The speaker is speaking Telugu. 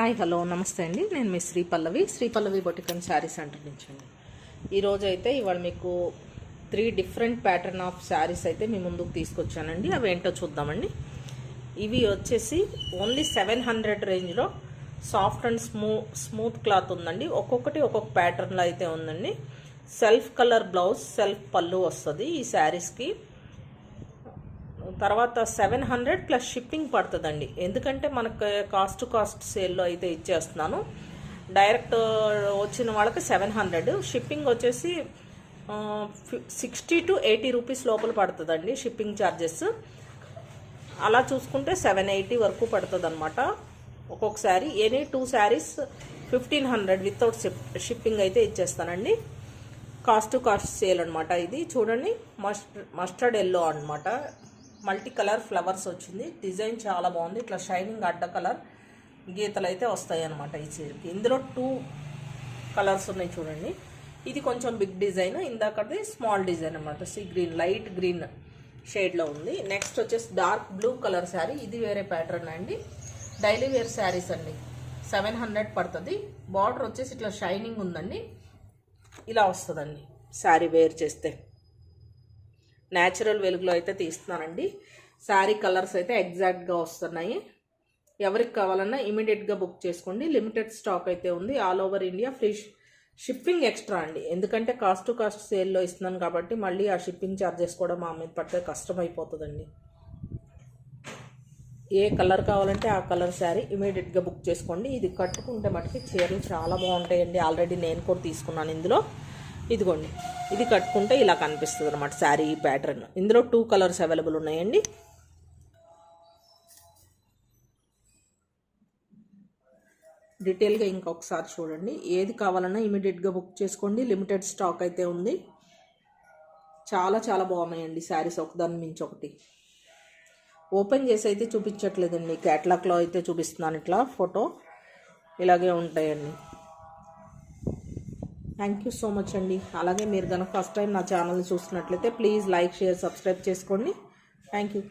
హాయ్ హలో నమస్తే అండి. నేను మీ శ్రీ పల్లవి బొటిక్ అండ్ శారీ సెంటర్ నుంచి అండి. ఈరోజు అయితే ఇవాళ మీకు 3 డిఫరెంట్ ప్యాటర్న్ ఆఫ్ శారీస్ అయితే మీ ముందుకు తీసుకొచ్చానండి. అవి ఏంటో చూద్దామండి. ఇవి వచ్చేసి ఓన్లీ 700 రేంజ్లో సాఫ్ట్ అండ్ స్మూత్ క్లాత్ ఉందండి. ఒక్కొక్కటి ఒక్కొక్క ప్యాటర్న్లో అయితే ఉందండి. సెల్ఫ్ కలర్ బ్లౌజ్, సెల్ఫ్ పళ్ళు వస్తుంది ఈ శారీస్కి. తర్వాత 700 ప్లస్ షిప్పింగ్ పడుతుందండి. ఎందుకంటే మనకు కాస్ట్ సేల్లో అయితే ఇచ్చేస్తున్నాను. డైరెక్ట్ వచ్చిన వాళ్ళకి 700, షిప్పింగ్ వచ్చేసి 60 to 80 రూపీస్ లోపల పడుతుందండి షిప్పింగ్ ఛార్జెస్. అలా చూసుకుంటే 780 వరకు పడుతుంది అనమాట ఒక్కొక్కసారి. ఎనీ 2 శారీస్ 1500 వితౌట్ షిప్పింగ్ అయితే ఇచ్చేస్తానండి. కాస్ట్ సేల్ అనమాట. ఇది చూడండి, మస్టర్డ్ ఎల్లో అనమాట. మల్టీ కలర్ ఫ్లవర్స్ వచ్చింది. డిజైన్ చాలా బాగుంది. ఇట్లా షైనింగ్ అడ్డ కలర్ గీతలు అయితే వస్తాయి అనమాట ఈ చీరకి. ఇందులో 2 కలర్స్ ఉన్నాయి చూడండి. ఇది కొంచెం బిగ్ డిజైన్, ఇందాకది స్మాల్ డిజైన్ అనమాట. సీ గ్రీన్, లైట్ గ్రీన్ షేడ్లో ఉంది. నెక్స్ట్ వచ్చేసి డార్క్ బ్లూ కలర్ శారీ. ఇది వేరే ప్యాటర్న్ అండి. డైలీ వేర్ శారీస్ అండి. 700 పడుతుంది. బార్డర్ వచ్చేసి ఇట్లా షైనింగ్ ఉందండి. ఇలా వస్తుందండి శారీ వేర్ చేస్తే. న్యాచురల్ వెలుగులో అయితే తీస్తున్నానండి. శారీ కలర్స్ అయితే ఎగ్జాక్ట్గా వస్తున్నాయి. ఎవరికి కావాలన్నా ఇమీడియట్గా బుక్ చేసుకోండి. లిమిటెడ్ స్టాక్ అయితే ఉంది. All over India free shipping extra అండి. ఎందుకంటే కాస్ట్ సేల్లో ఇస్తున్నాను కాబట్టి మళ్ళీ ఆ షిప్పింగ్ ఛార్జెస్ కూడా మా మీద పడితే కష్టం అయిపోతుందండి. ఏ కలర్ కావాలంటే ఆ కలర్ శారీ ఇమీడియట్గా బుక్ చేసుకోండి. ఇది కట్టుకుంటే మటుకి చీరలు చాలా బాగుంటాయండి. ఆల్రెడీ నేను కూడా తీసుకున్నాను ఇందులో. ఇదిగోండి, ఇది కట్టుకుంటే ఇలా కనిపిస్తుంది అనమాట శారీ ప్యాటర్న్. ఇందులో 2 కలర్స్ అవైలబుల్ ఉన్నాయండి. డీటెయిల్గా ఇంకొకసారి చూడండి. ఏది కావాలన్నా ఇమీడియట్గా బుక్ చేసుకోండి. లిమిటెడ్ స్టాక్ అయితే ఉంది. చాలా చాలా బాగున్నాయండి శారీస్, ఒకదాని మించి ఒకటి. ఓపెన్ చేసి అయితే చూపించట్లేదండి, క్యాటలాగ్లో అయితే చూపిస్తున్నాను. ఇట్లా ఫోటో ఇలాగే ఉంటాయండి. థ్యాంక్ యూ సో మచ్ అండి. అలాగే మీరు కనుక ఫస్ట్ టైం నా ఛానల్ని చూస్తున్నట్లయితే ప్లీజ్ లైక్, షేర్, సబ్స్క్రైబ్ చేసుకోండి. Thank you.